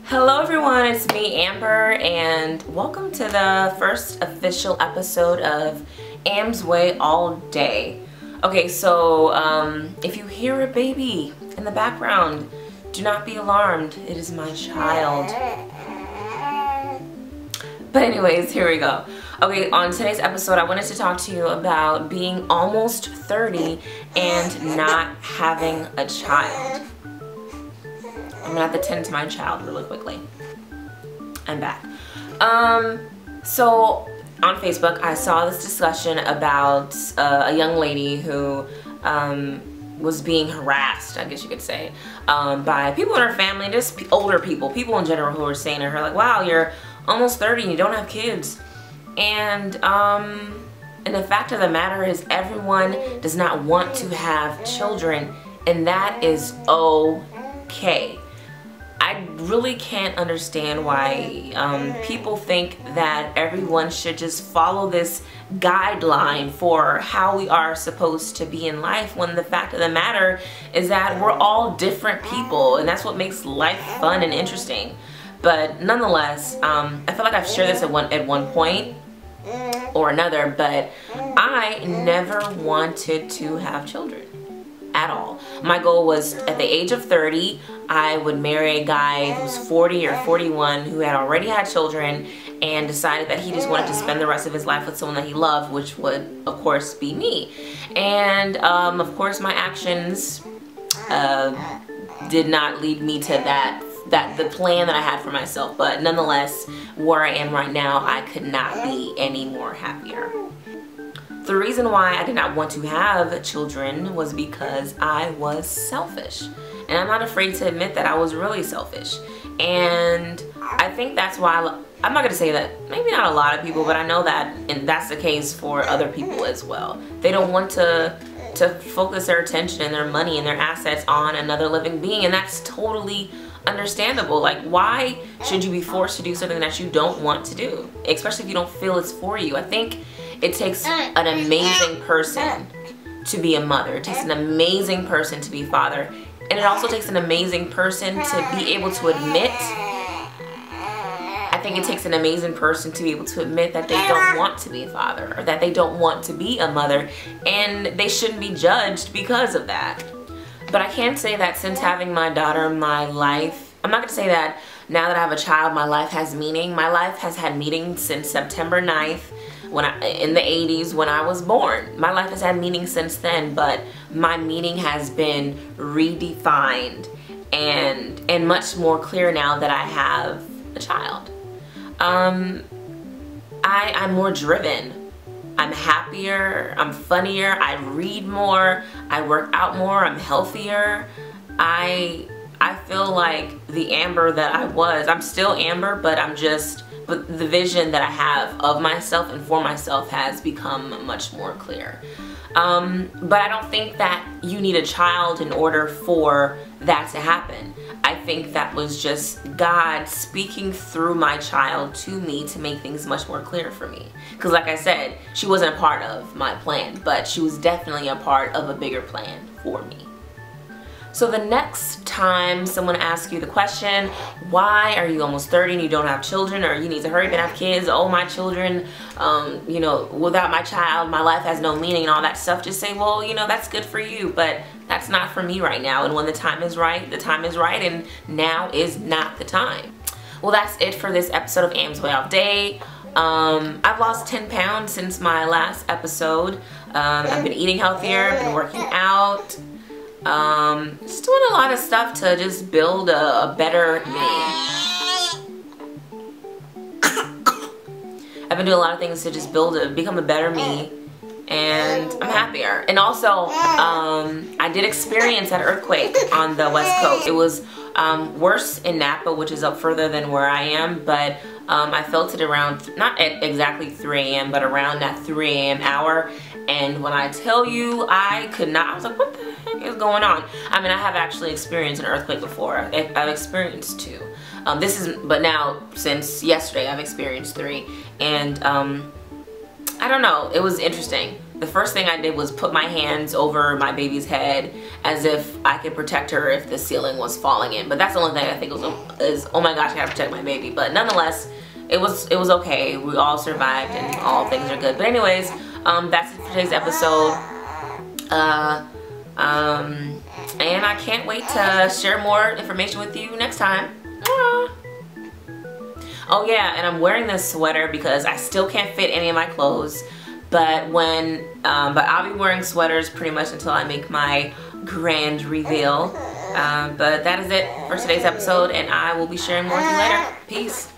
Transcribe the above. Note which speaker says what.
Speaker 1: Hello everyone, it's me Amber and welcome to the first official episode of Am's Way All Day. Okay, so if you hear a baby in the background, do not be alarmed, it is my child. But anyways, here we go. Okay, on today's episode I wanted to talk to you about being almost 30 and not having a child. I'm gonna have to tend to my child really quickly. I'm back. So on Facebook I saw this discussion about a young lady who was being harassed, I guess you could say, by people in her family, just older people in general, who were saying to her like, wow, you're almost 30 and you don't have kids. And the fact of the matter is everyone does not want to have children, and that is okay. I really can't understand why people think that everyone should just follow this guideline for how we are supposed to be in life, when the fact of the matter is that we're all different people, and that's what makes life fun and interesting. But nonetheless, I feel like I've shared this at one point or another, but I never wanted to have children at all. My goal was at the age of 30, I would marry a guy who was 40 or 41 who had already had children and decided that he just wanted to spend the rest of his life with someone that he loved, which would of course be me. And of course my actions did not lead me to the plan that I had for myself, but nonetheless, where I am right now, I could not be any more happier. The reason why I did not want to have children was because I was selfish. And I'm not afraid to admit that I was really selfish. And I think that's why, I'm not going to say that, maybe not a lot of people, but I know that, and that's the case for other people as well. They don't want to focus their attention and their money and their assets on another living being, and that's totally understandable. Like, why should you be forced to do something that you don't want to do, especially if you don't feel it's for you? I think it takes an amazing person to be a mother. It takes an amazing person to be a father. And it also takes an amazing person to be able to admit, I think it takes an amazing person to be able to admit that they don't want to be a father, or that they don't want to be a mother, and they shouldn't be judged because of that. But I can say that since having my daughter, my life, I'm not going to say that now that I have a child, my life has meaning. My life has had meaning since September 9th, in the 80s when I was born. My life has had meaning since then, but my meaning has been redefined and much more clear now that I have a child. I'm more driven. I'm happier, I'm funnier, I read more, I work out more, I'm healthier. I feel like the Amber that I was, I'm still Amber, but but the vision that I have of myself and for myself has become much more clear. But I don't think that you need a child in order for that to happen. I think that was just God speaking through my child to me to make things much more clear for me. Because like I said, she wasn't a part of my plan, but she was definitely a part of a bigger plan for me. So the next time someone asks you the question, why are you almost 30 and you don't have children, or you need to hurry up and have kids, oh my children, you know, without my child my life has no meaning and all that stuff, just say, well, you know, that's good for you, but that's not for me right now, and when the time is right, and now is not the time. Well, that's it for this episode of Am's Way All Day. I've lost 10 pounds since my last episode. I've been eating healthier, been working out, just doing a lot of stuff to just build a better me. I've been doing a lot of things to just become a better me, and I'm happier. And also, I did experience that earthquake on the West Coast. It was worse in Napa, which is up further than where I am, but I felt it around, not at exactly 3 a.m., but around that 3 a.m. hour. And when I tell you, I could not, I was like, what the heck is going on? I mean, I have actually experienced an earthquake before. I've experienced 2. But now, since yesterday, I've experienced 3. And I don't know, it was interesting. the first thing I did was put my hands over my baby's head as if I could protect her if the ceiling was falling in. But that's the only thing I think is, oh my gosh, I gotta protect my baby. But nonetheless, it was okay. We all survived and all things are good. But anyways, that's it for today's episode. And I can't wait to share more information with you next time. Oh yeah, and I'm wearing this sweater because I still can't fit any of my clothes. But I'll be wearing sweaters pretty much until I make my grand reveal. But that is it for today's episode, and I will be sharing more with you later. Peace.